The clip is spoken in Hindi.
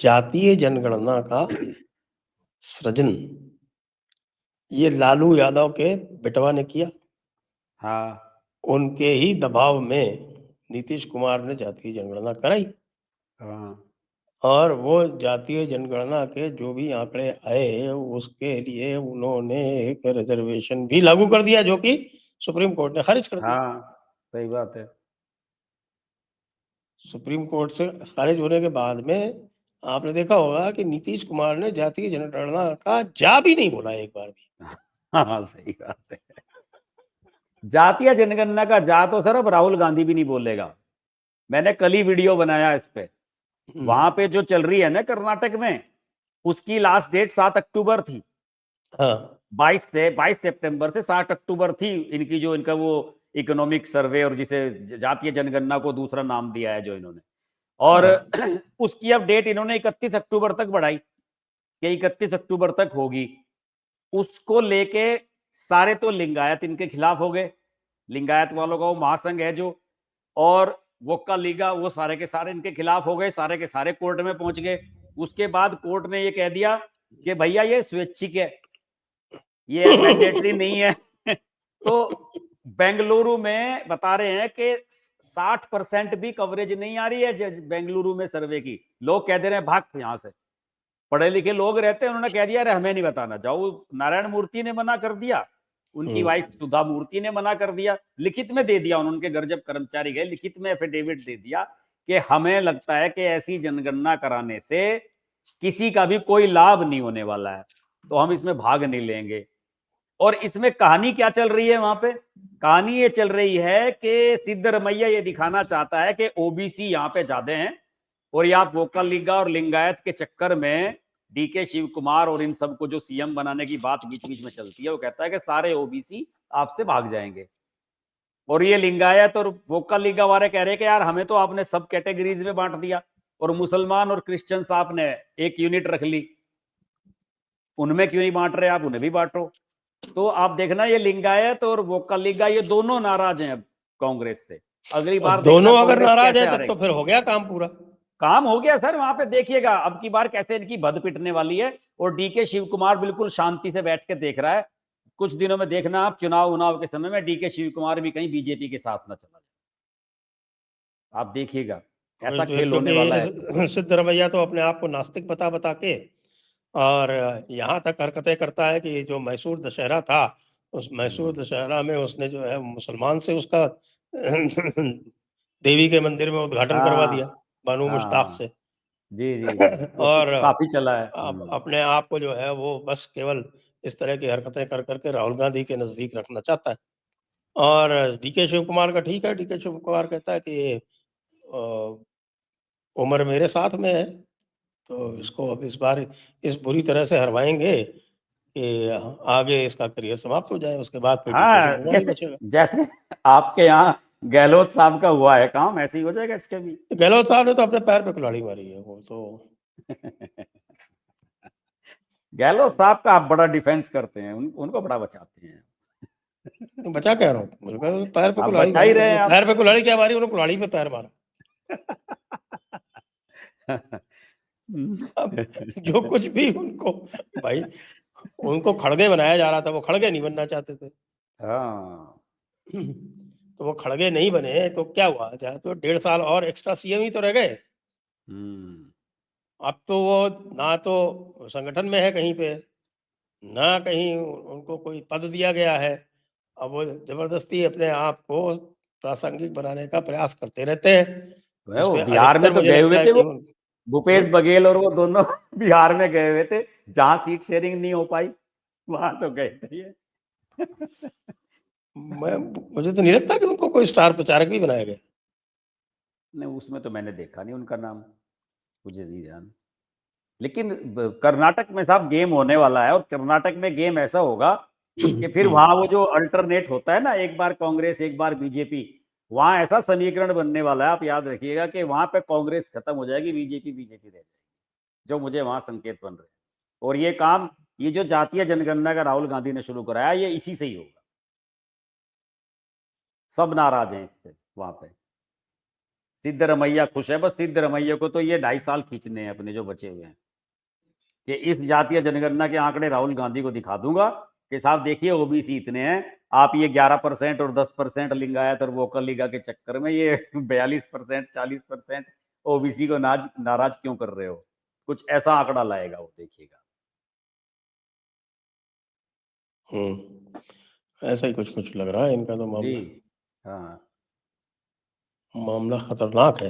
जातीय जनगणना का सृजन ये लालू यादव के बेटवा ने किया। हाँ, उनके ही दबाव में नीतीश कुमार ने जातीय जनगणना कराई हाँ, और वो जातीय जनगणना के जो भी आंकड़े आए उसके लिए उन्होंने एक रिजर्वेशन भी लागू कर दिया, जो कि सुप्रीम कोर्ट ने खारिज कर दिया। हाँ, सही बात है। सुप्रीम कोर्ट से खारिज होने के बाद में आपने देखा होगा कि नीतीश कुमार ने जातीय जनगणना का जा भी नहीं बोला एक बार भी। हाँ, सही बात है। जातीय जनगणना का जा तो सर अब राहुल गांधी भी नहीं बोलेगा। मैंने कल ही वीडियो बनाया इस पे। वहां पे जो चल रही है ना कर्नाटक में, उसकी लास्ट डेट 7 अक्टूबर थी। हाँ 22 सितंबर से 7 अक्टूबर थी इनकी, जो इनका वो इकोनॉमिक सर्वे, और जिसे जातीय जनगणना को दूसरा नाम दिया है जो इन्होंने, और हाँ उसकी अब डेट इन्होंने 31 अक्टूबर तक बढ़ाई कि 31 अक्टूबर तक होगी। उसको लेके सारे तो लिंगायत इनके खिलाफ हो गए। लिंगायत वालों का वो महासंघ है जो, और वोक्का लीगा, वो सारे के सारे इनके खिलाफ हो गए, सारे के सारे कोर्ट में पहुंच गए। उसके बाद कोर्ट ने ये कह दिया कि भैया ये स्वैच्छिक है, ये मैंडेटरी नहीं है। तो बेंगलुरु में बता रहे हैं कि 60% भी कवरेज नहीं आ रही है बेंगलुरु में सर्वे की। लोग कह दे रहे हैं भाग यहां से, पढ़े लिखे लोग रहते हैं, उन्होंने कह दिया अरे हमें नहीं बताना। जाओ, नारायण मूर्ति ने मना कर दिया, उनकी वाइफ सुधा मूर्ति ने मना कर दिया, लिखित में दे दिया उनके घर जब कर्मचारी गए, लिखित में एफिडेविट दे दिया कि हमें लगता है कि ऐसी जनगणना कराने से किसी का भी कोई लाभ नहीं होने वाला है, तो हम इसमें भाग नहीं लेंगे। और इसमें कहानी क्या चल रही है वहां पे? कहानी ये चल रही है कि सिद्धरमैया ये दिखाना चाहता है कि ओबीसी यहाँ पे ज्यादा हैं, और या वोकल लीगा और लिंगायत के चक्कर में डीके शिव कुमार और इन सबको जो सीएम बनाने की बात बीच बीच में चलती है, वो कहता है कि सारे ओबीसी आपसे भाग जाएंगे। और ये लिंगायत और वोकल लीगा वाले कह रहे हैं कि यार हमें तो आपने सब कैटेगरीज में बांट दिया, और मुसलमान और क्रिश्चियंस आपने एक यूनिट रख ली, उनमें क्यों नहीं बांट रहे, आप उन्हें भी बांटो। तो आप देखना ये लिंगायत और वोकल लीगा ये दोनों नाराज हैं अब कांग्रेस से। अगली बार देखना दोनों अगर कांग्रेस नाराज है कैसे तब तो फिर हो गया काम पूरा। काम हो गया सर। वहां पे देखिएगा अब की बार कैसे इनकी भद पिटने वाली है। और डीके शिव कुमार बिल्कुल शांति से बैठ के देख रहा है। कुछ दिनों में देखना आप, चुनाव के समय में डीके शिव कुमार भी कहीं बीजेपी के साथ ना चला जाए। आप देखिएगा ऐसा तो एक खेल तो होने वाला है। कि सिद्धरमैया तो अपने आप को नास्तिक बता बता के और यहाँ तक हरकतें करता है कि जो मैसूर दशहरा था, उस मैसूर दशहरा में उसने जो है मुसलमान से उसका देवी के मंदिर में उद्घाटन करवा दिया, हाँ, बानू मुश्ताक हाँ, से। जी जी जी, वो तो और काफी चला है। अपने आप को जो है वो बस केवल इस तरह की हरकतें कर करके राहुल गांधी के नजदीक रखना चाहता है। और डीके शिव कुमार का ठीक है, डीके शिव कुमार कहता है कि अ, उम्र मेरे साथ में है, तो इसको अब इस बार इस बुरी तरह से हरवाएंगे कि आगे इसका करियर समाप्त हो जाए, उसके बाद फिर डीके शिव हाँ, कुमार ही जैसे बचेगा। जैसे आपके यहाँ गहलोत साहब का हुआ है काम, ऐसे ही हो जाएगा इसके भी। तो गहलोत साहब ने तो अपने पैर पे कुल्हाड़ी मारी है, वो तो गहलोत साहब का आप बड़ा डिफेंस करते हैं, उनको बड़ा बचाते हैं। बचा कह रहा हूँ, बिल्कुल पैर पे आप कुल्हाड़ी बचा ही मारी, रहे हैं आप। पैर पे कुल्हाड़ी क्या मारी, उन्होंने कुल्हाड़ी पे पैर मारा। अब जो कुछ भी उनको, भाई उनको खड़गे बनाया जा रहा था, वो खड़गे नहीं बनना चाहते थे। हाँ, तो वो खड़गे नहीं बने तो क्या हुआ, तो 1.5 साल और एक्स्ट्रा सीएम ही तो रह गए। अब तो वो ना तो संगठन में है कहीं पे, ना कहीं उनको कोई पद दिया गया है। अब वो जबरदस्ती अपने आप को प्रासंगिक बनाने का प्रयास करते रहते हैं, वो जिसमें बिहार में अधिकतर तो मुझे गए लगता हुए है थे, कि वो भूपेश बघेल और वो दोनों बिहार में गए हुए थे, जहां सीट शेयरिंग नहीं हो पाई वहां तो गए थे ये। मैं मुझे तो नहीं लगता कि उनको कोई स्टार प्रचारक भी बनाया गया। नहीं, उसमें तो मैंने देखा नहीं उनका नाम, मुझे नहीं ध्यान। लेकिन कर्नाटक में साहब गेम होने वाला है, और कर्नाटक में गेम ऐसा होगा कि फिर वहां वो जो अल्टरनेट होता है ना, एक बार कांग्रेस एक बार बीजेपी, वहां ऐसा समीकरण बनने वाला है, आप याद रखिएगा कि वहां पे कांग्रेस खत्म हो जाएगी, बीजेपी बीजेपी रह जाएगी, जो मुझे वहां संकेत बन रहे हैं। और ये काम, ये जो जातीय जनगणना का राहुल गांधी ने शुरू कराया, ये इसी से ही होगा। सब नाराज हैं इससे वहां पे। सिद्धरमैया खुश है, बस सिद्धरमैया को तो ये 2.5 साल खींचने हैं अपने जो बचे हुए हैं, कि इस जातीय जनगणना के आंकड़े राहुल गांधी को दिखा दूंगा कि साहब देखिए ओबीसी इतने हैं, आप ये 11% और 10% लिंगायत और वोकल लीगा के चक्कर में ये 42% 40% ओबीसी को नाराज क्यों कर रहे हो, कुछ ऐसा आंकड़ा लाएगा वो, देखिएगा। ऐसा ही कुछ कुछ लग रहा है इनका तो जी मामला। हाँ। मामला खतरनाक है।